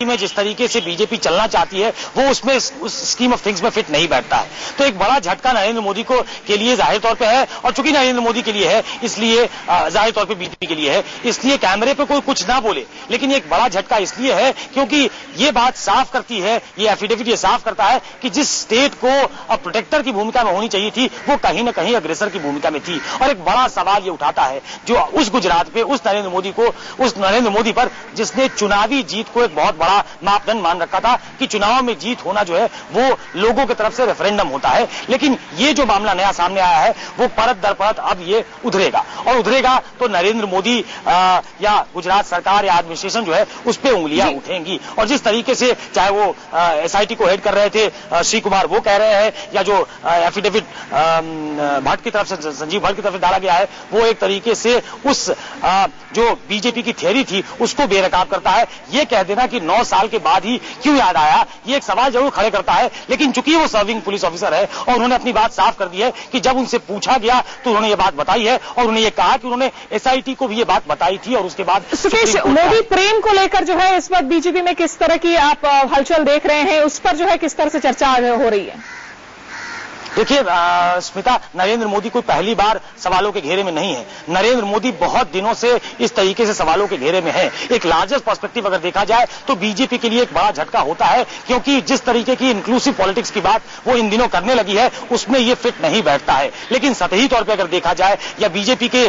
में जिस तरीके से बीजेपी चलना चाहती है वो उसमें उस स्कीम ऑफ थिंग्स में फिट नहीं बैठता है। तो एक बड़ा झटका नरेंद्र मोदी को के लिए जाहिर तौर पे है, और चूंकि नरेंद्र मोदी के लिए है इसलिए जाहिर तौर पे बीजेपी के लिए है, इसलिए कैमरे पे कोई कुछ ना बोले, लेकिन एक बड़ा झटका इसलिए है क्योंकि ये बात साफ करती है, ये एफिडेविट ये साफ करता है कि जिस स्टेट को अब प्रोटेक्टर की भूमिका में होनी चाहिए थी वो कहीं ना कहीं अग्रेसर की भूमिका में थी। और एक बड़ा सवाल ये उठाता है जो उस गुजरात पे उस नरेंद्र मोदी पर जिसने चुनावी जीत को एक बहुत बड़ा मापदंड मान रखा था कि चुनाव में जीत होना जो है वो लोगों की तरफ से रेफरेंडम होता है। लेकिन ये जो मामला नया सामने आया है वो परत दर परत अब ये उधरेगा, और उधरेगा तो नरेंद्र मोदी या गुजरात सरकार या एडमिनिस्ट्रेशन जो है उस पर उंगलियां उठेंगी। और जिस तरीके से चाहे वो एसआईटी को हेड कर रहे थे श्री कुमार वो कह रहे हैं, या जो एफिडेविट भट्ट की तरफ से संजीव भट्ट की तरफ से डाला गया है वो एक तरीके से उस जो बीजेपी की थ्योरी थी उसको बेनकाब करता है। ये कह देना कि 9 साल के बाद ही क्यों याद आया, ये एक सवाल जरूर खड़े करता है। लेकिन चूंकि वो सर्विंग पुलिस ऑफिसर है और उन्होंने अपनी बात साफ कर दी है कि जब उनसे पूछा गया तो उन्होंने ये बात बताई है, और उन्होंने ये कहा कि उन्होंने एसआईटी को भी ये बात बताई थी। और उसके बाद सुकेश, मोदी प्रेम को लेकर जो है इस वक्त बीजेपी में किस तरह की आप हलचल देख रहे हैं, उस पर जो है किस तरह से चर्चा हो रही है? देखिए स्मिता, नरेंद्र मोदी कोई पहली बार सवालों के घेरे में नहीं है। नरेंद्र मोदी बहुत दिनों से इस तरीके से सवालों के घेरे में है। एक लार्जर पर्सपेक्टिव अगर देखा जाए तो बीजेपी के लिए एक बड़ा झटका होता है, क्योंकि जिस तरीके की इंक्लूसिव पॉलिटिक्स की बात वो इन दिनों करने लगी है उसमें ये फिट नहीं बैठता है। लेकिन सतही तौर पर अगर देखा जाए या बीजेपी के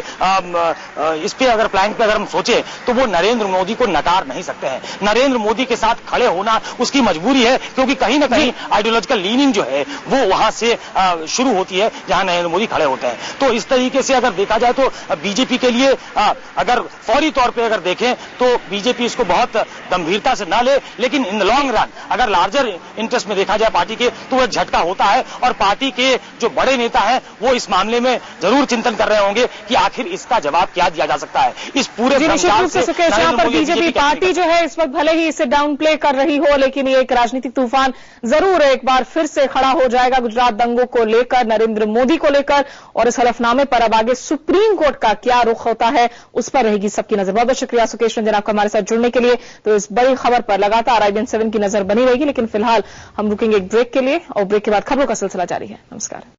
इस पे अगर प्लान पे अगर हम सोचे तो वो नरेंद्र मोदी को नकार नहीं सकते हैं। नरेंद्र मोदी के साथ खड़े होना उसकी मजबूरी है, क्योंकि कहीं ना कहीं आइडियोलॉजिकल लीनिंग जो है वो वहां से शुरू होती है जहां नरेंद्र मोदी खड़े होते हैं। तो इस तरीके से अगर देखा जाए तो बीजेपी के लिए अगर फौरी तौर पे अगर देखें तो बीजेपी इसको बहुत गंभीरता से ना ले, लेकिन इन द लॉन्ग रन अगर लार्जर इंटरेस्ट में देखा जाए पार्टी के तो वह झटका होता है। और पार्टी के जो बड़े नेता हैं वो इस मामले में जरूर चिंतन कर रहे होंगे कि आखिर इसका जवाब क्या दिया जा सकता है। इस पूरे बीजेपी पार्टी जो है इस वक्त भले ही इसे डाउन प्ले कर रही हो, लेकिन ये एक राजनीतिक तूफान जरूर एक बार फिर से खड़ा हो जाएगा गुजरात दंगों को लेकर, नरेंद्र मोदी को लेकर। और इस हलफनामे पर अब आगे सुप्रीम कोर्ट का क्या रुख होता है उस पर रहेगी सबकी नजर। बहुत बहुत शुक्रिया सुकेश रंजन आपका हमारे साथ जुड़ने के लिए। तो इस बड़ी खबर पर लगातार IBN 7 की नजर बनी रहेगी, लेकिन फिलहाल हम रुकेंगे एक ब्रेक के लिए और ब्रेक के बाद खबरों का सिलसिला जारी है। नमस्कार।